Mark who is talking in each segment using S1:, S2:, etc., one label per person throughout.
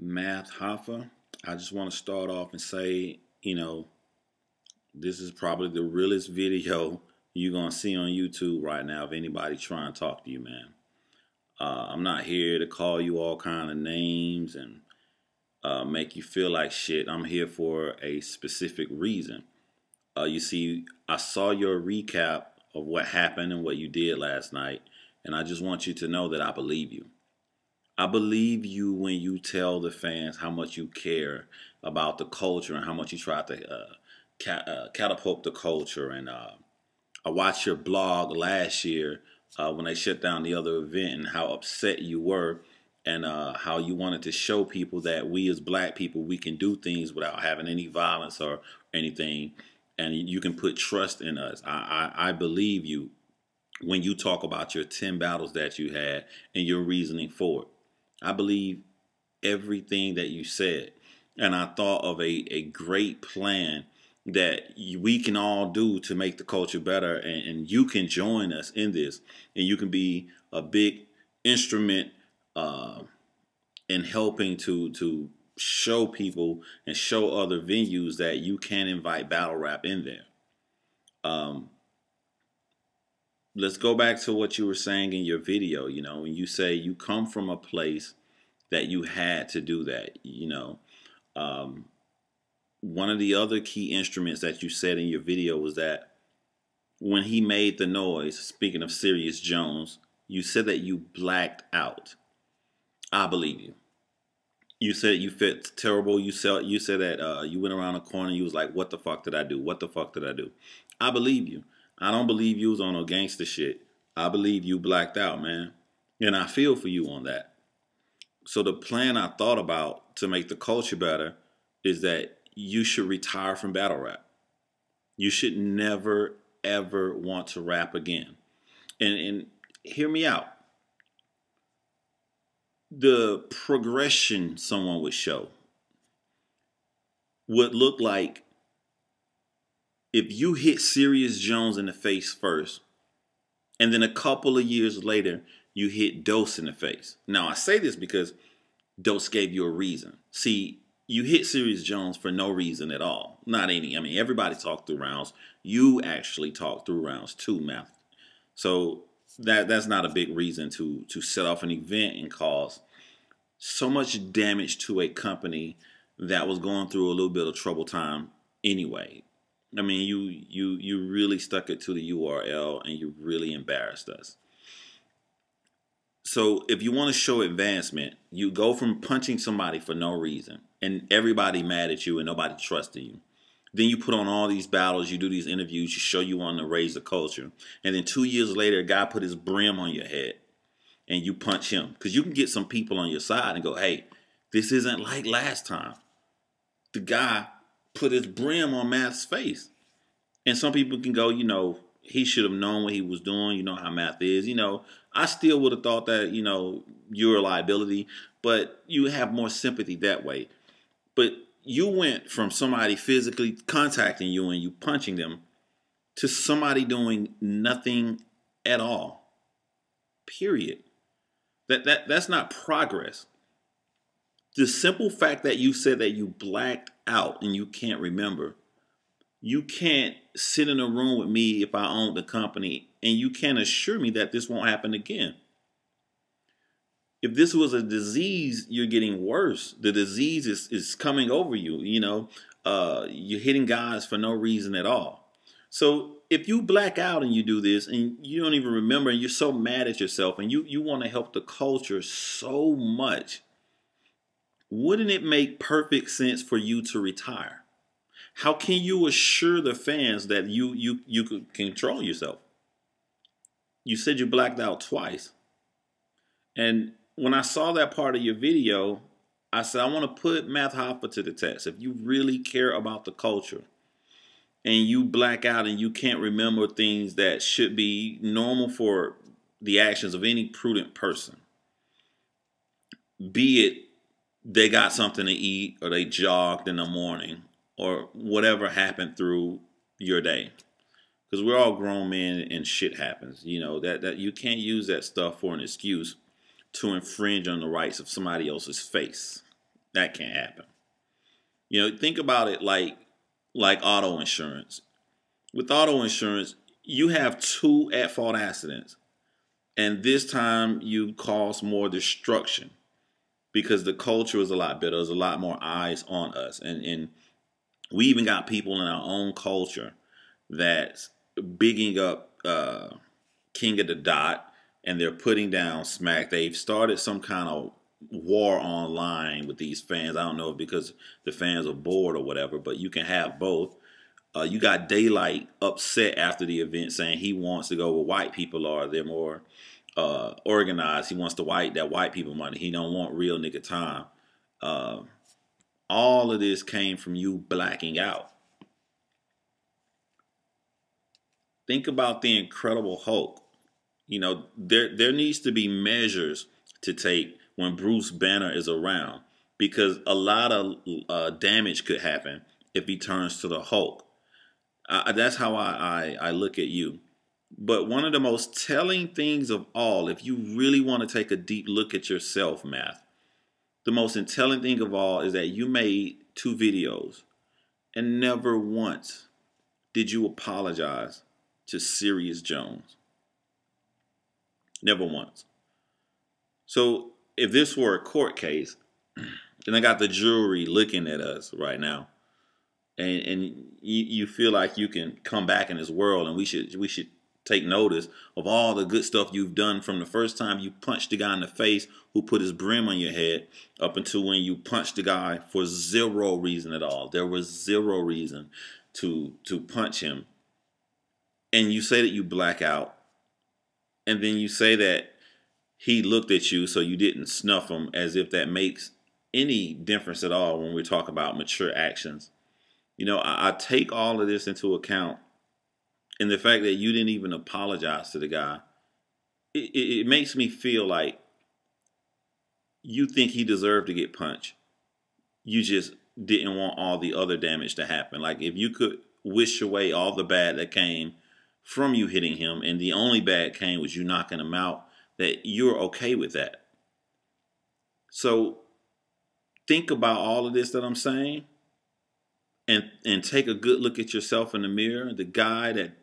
S1: Math Hoffa. I just want to start off and say, this is probably the realest video you're going to see on YouTube right now of anybody trying to talk to you, man. I'm not here to call you all kind of names and make you feel like shit. I'm here for a specific reason. You see, I saw your recap of what happened and what you did last night, and I just want you to know that I believe you. I believe you when you tell the fans how much you care about the culture and how much you try to catapult the culture. And I watched your blog last year when they shut down the other event and how upset you were and how you wanted to show people that we as black people, we can do things without having any violence or anything. And you can put trust in us. I believe you when you talk about your 10 battles that you had and your reasoning for it. I believe everything that you said. And I thought of a great plan that we can all do to make the culture better. And you can join us in this. And you can be a big instrument in helping to show people and show other venues that you can invite battle rap in there. Let's go back to what you were saying in your video, when you say you come from a place that you had to do that, one of the other key instruments that you said in your video was that when he made the noise, speaking of Serious Jones, you said that you blacked out. I believe you. You said you felt terrible. You said that you went around the corner and you was like, what the fuck did I do? What the fuck did I do? I believe you. I don't believe you was on no gangster shit. I believe you blacked out, man. And I feel for you on that. So the plan I thought about to make the culture better is that you should retire from battle rap. You should never, ever want to rap again. And hear me out. The progression someone would show would look like if you hit Serious Jones in the face first, and then a couple of years later, you hit Dose in the face. Now, I say this because Dose gave you a reason. See, you hit Serious Jones for no reason at all. Not any. I mean, everybody talked through rounds. You actually talked through rounds too, Math. So that's not a big reason to set off an event and cause so much damage to a company that was going through a little bit of trouble time anyway. I mean, you really stuck it to the URL and you really embarrassed us. So if you want to show advancement, you go from punching somebody for no reason and everybody mad at you and nobody trusting you. Then you put on all these battles, you do these interviews, you show you want to raise the culture. And then 2 years later, a guy put his brim on your head and you punch him. Because you can get some people on your side and go, hey, this isn't like last time. The guy put his brim on Math's face. And some people can go, he should have known what he was doing. You know how Math is. I still would have thought that, you're a liability. But you have more sympathy that way. But you went from somebody physically contacting you and you punching them to somebody doing nothing at all. Period. That's not progress. The simple fact that you said that you blacked out and you can't remember, you can't sit in a room with me if I own the company and you can't assure me that this won't happen again. If this was a disease, you're getting worse. The disease is coming over you, you're hitting guys for no reason at all. So if you black out and you do this and you don't even remember and you're so mad at yourself and you want to help the culture so much, wouldn't it make perfect sense for you to retire? How can you assure the fans that you could control yourself? You said you blacked out twice. And when I saw that part of your video, I said, I want to put Math Hoffa to the test. If you really care about the culture and you black out and you can't remember things that should be normal for the actions of any prudent person, be it they got something to eat or they jogged in the morning or whatever happened through your day. Because we're all grown men and shit happens. That you can't use that stuff for an excuse to infringe on the rights of somebody else's face. That can't happen. You know, think about it like auto insurance. With auto insurance, you have two at-fault accidents, and this time you cause more destruction because the culture is a lot better. There's a lot more eyes on us, and we even got people in our own culture that's bigging up King of the Dot, and they're putting down Smack. They've started some kind of war online with these fans. I don't know if because the fans are bored or whatever, but you can have both. You got Daylight upset after the event, saying he wants to go where white people are. They're more organized. He wants that white people money. He don't want real nigga time. All of this came from you blacking out. Think about the Incredible Hulk. You know, there needs to be measures to take when Bruce Banner is around, because a lot of damage could happen if he turns to the Hulk. That's how I look at you. But one of the most telling things of all, if you really want to take a deep look at yourself, Math, the most telling thing of all is that you made 2 videos and never once did you apologize to Serious Jones. Never once. So if this were a court case, and I got the jury looking at us right now, and you feel like you can come back in this world, and we should take notice of all the good stuff you've done from the first time you punched the guy in the face who put his brim on your head up until when you punched the guy for zero reason at all. There was zero reason to punch him. And you say that you black out, and then you say that he looked at you so you didn't snuff him, as if that makes any difference at all when we talk about mature actions. You know, I take all of this into account, and the fact that you didn't even apologize to the guy, it makes me feel like you think he deserved to get punched. You just didn't want all the other damage to happen. Like, if you could wish away all the bad that came from you hitting him, and the only bad came was you knocking him out, that you're okay with that. So think about all of this that I'm saying, and take a good look at yourself in the mirror. The guy that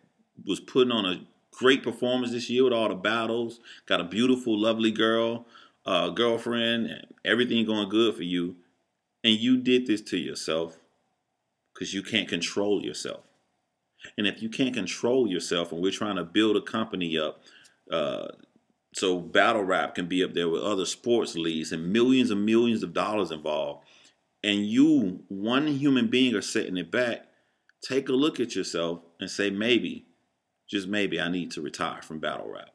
S1: was putting on a great performance this year with all the battles, got a beautiful, lovely girlfriend, and everything going good for you, and you did this to yourself because you can't control yourself. And if you can't control yourself, and we're trying to build a company up so battle rap can be up there with other sports leagues and millions of dollars involved, and you, one human being, are setting it back, take a look at yourself and say, maybe, just maybe, I need to retire from battle rap.